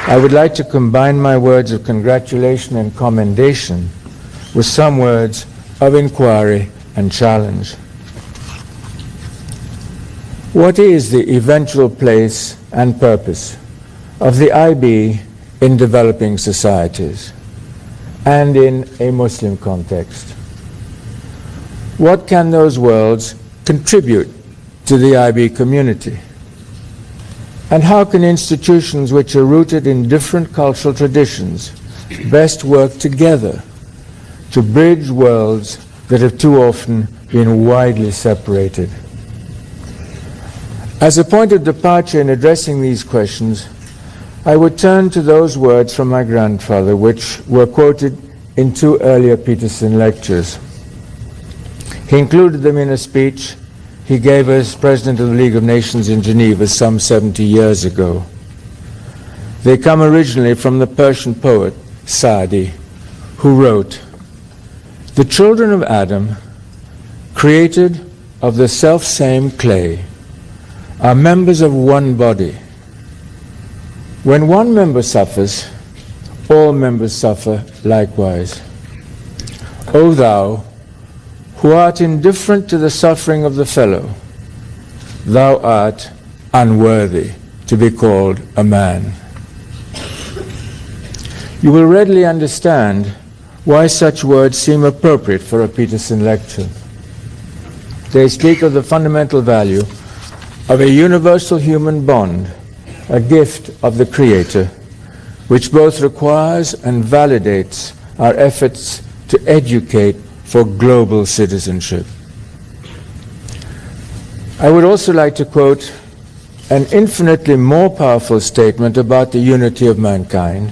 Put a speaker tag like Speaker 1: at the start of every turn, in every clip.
Speaker 1: I would like to combine my words of congratulation and commendation with some words of inquiry and challenge. What is the eventual place and purpose of the IB in developing societies and in a Muslim context? What can those worlds contribute to the IB community? And how can institutions which are rooted in different cultural traditions best work together to bridge worlds that have too often been widely separated? As a point of departure in addressing these questions, I would turn to those words from my grandfather, which were quoted in two earlier Peterson lectures. He included them in a speech he gave as President of the League of Nations in Geneva some 70 years ago. They come originally from the Persian poet Saadi, who wrote, "The children of Adam, created of the self-same clay, are members of one body. When one member suffers, all members suffer likewise. O thou, who art indifferent to the suffering of the fellow, thou art unworthy to be called a man." You will readily understand why such words seem appropriate for a Peterson lecture. They speak of the fundamental value of a universal human bond, a gift of the Creator, which both requires and validates our efforts to educate for global citizenship. I would also like to quote an infinitely more powerful statement about the unity of mankind,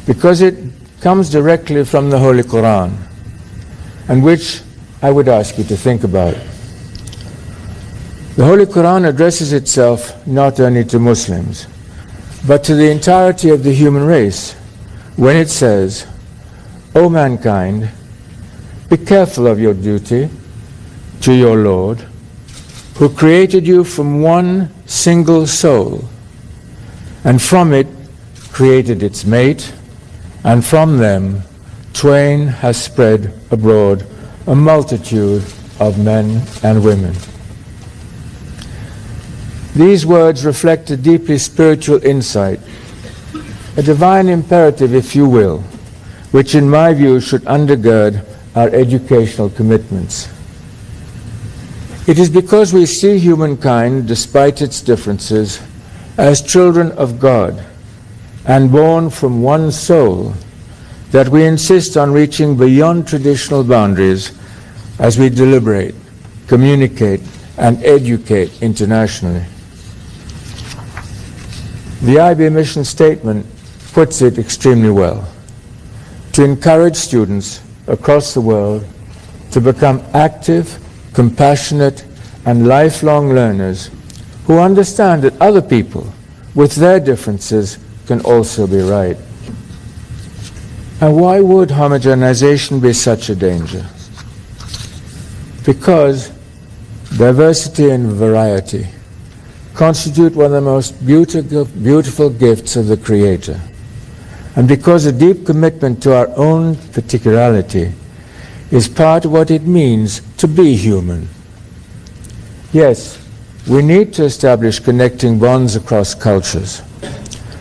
Speaker 1: because it comes directly from the Holy Quran, and which I would ask you to think about. The Holy Quran addresses itself not only to Muslims, but to the entirety of the human race, when it says, "O mankind, be careful of your duty to your Lord, who created you from one single soul, and from it created its mate, and from them twain has spread abroad a multitude of men and women." These words reflect a deeply spiritual insight, a divine imperative, if you will, which in my view should undergird our educational commitments. It is because we see humankind, despite its differences, as children of God and born from one soul, that we insist on reaching beyond traditional boundaries as we deliberate, communicate, and educate internationally. The IB mission statement puts it extremely well: to encourage students across the world to become active, compassionate, and lifelong learners who understand that other people, with their differences, can also be right. And why would homogenization be such a danger? Because diversity and variety constitute one of the most beautiful gifts of the Creator. And because a deep commitment to our own particularity is part of what it means to be human. Yes, we need to establish connecting bonds across cultures,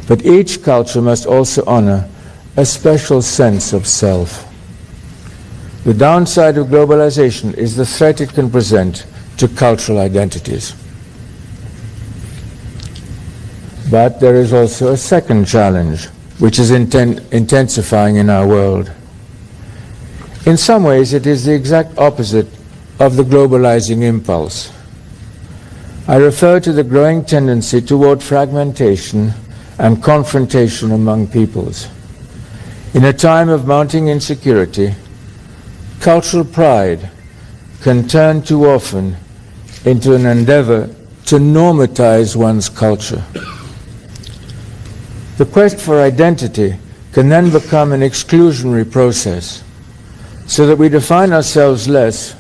Speaker 1: but each culture must also honor a special sense of self. The downside of globalization is the threat it can present to cultural identities. But there is also a second challenge, which is intensifying in our world. In some ways, it is the exact opposite of the globalizing impulse. I refer to the growing tendency toward fragmentation and confrontation among peoples. In a time of mounting insecurity, cultural pride can turn too often into an endeavor to normatize one's culture. The quest for identity can then become an exclusionary process, so that we define ourselves less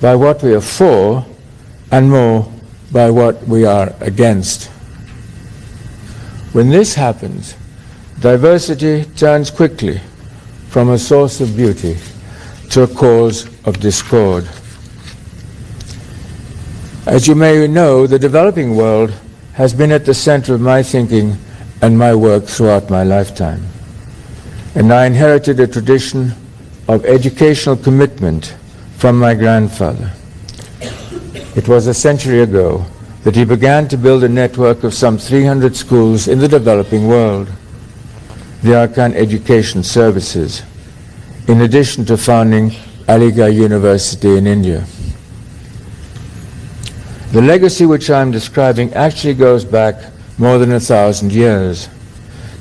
Speaker 1: by what we are for and more by what we are against. When this happens, diversity turns quickly from a source of beauty to a cause of discord. As you may know, the developing world has been at the center of my thinking and my work throughout my lifetime. And I inherited a tradition of educational commitment from my grandfather. It was a century ago that he began to build a network of some 300 schools in the developing world, the Arkan Education Services, in addition to founding Aligarh University in India. The legacy which I am describing actually goes back more than 1,000 years,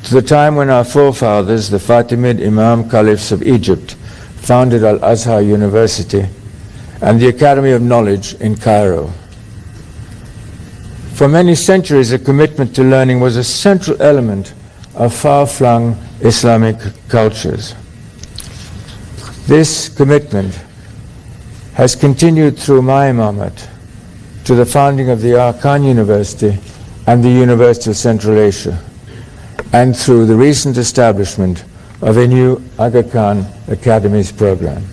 Speaker 1: to the time when our forefathers, the Fatimid Imam Caliphs of Egypt, founded Al-Azhar University and the Academy of Knowledge in Cairo. For many centuries, a commitment to learning was a central element of far-flung Islamic cultures. This commitment has continued through my imamate to the founding of the Arkan University and the University of Central Asia, and through the recent establishment of a new Aga Khan Academies program.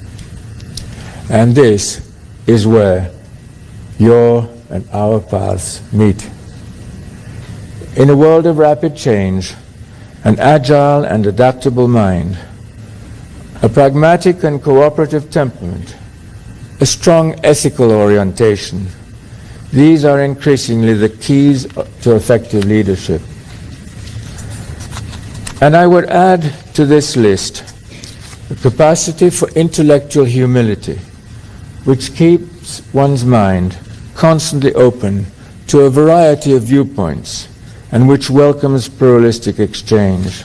Speaker 1: And this is where your and our paths meet. In a world of rapid change, an agile and adaptable mind, a pragmatic and cooperative temperament, a strong ethical orientation, these are increasingly the keys to effective leadership. And I would add to this list the capacity for intellectual humility, which keeps one's mind constantly open to a variety of viewpoints and which welcomes pluralistic exchange.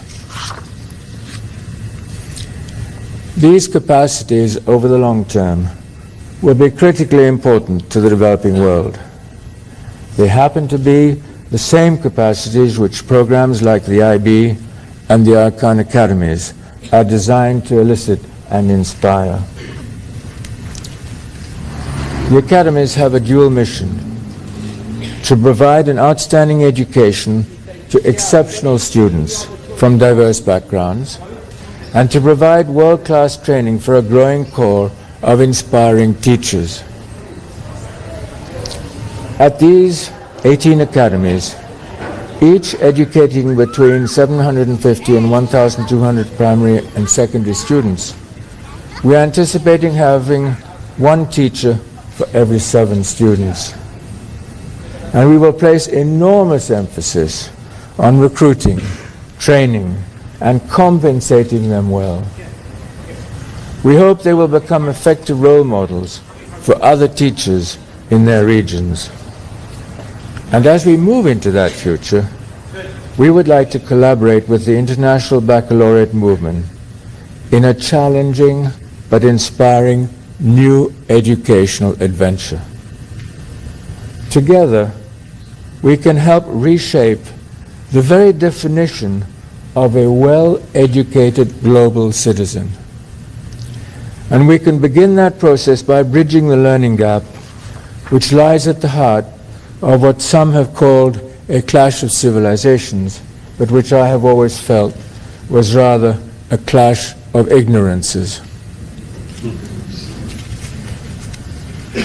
Speaker 1: These capacities over the long term will be critically important to the developing world. They happen to be the same capacities which programs like the IB and the Arkan Academies are designed to elicit and inspire. The academies have a dual mission: to provide an outstanding education to exceptional students from diverse backgrounds, and to provide world-class training for a growing corps of inspiring teachers. At these 18 academies, each educating between 750 and 1,200 primary and secondary students, we are anticipating having one teacher for every 7 students. And we will place enormous emphasis on recruiting, training, and compensating them well. We hope they will become effective role models for other teachers in their regions. And as we move into that future, we would like to collaborate with the International Baccalaureate movement in a challenging but inspiring new educational adventure. Together, we can help reshape the very definition of a well-educated global citizen. And we can begin that process by bridging the learning gap, which lies at the heart of what some have called a clash of civilizations, but which I have always felt was rather a clash of ignorances.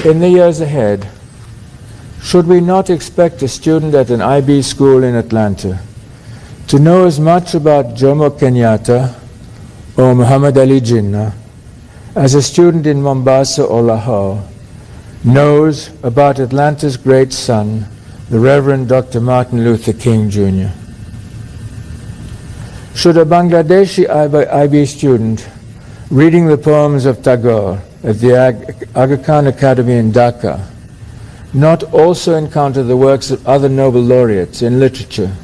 Speaker 1: In the years ahead, should we not expect a student at an IB school in Atlanta to know as much about Jomo Kenyatta or Muhammad Ali Jinnah as a student in Mombasa or Lahore knows about Atlanta's great son, the Reverend Dr. Martin Luther King Jr.? Should a Bangladeshi IB student reading the poems of Tagore at the Aga Khan Academy in Dhaka not also encounter the works of other Nobel laureates in literature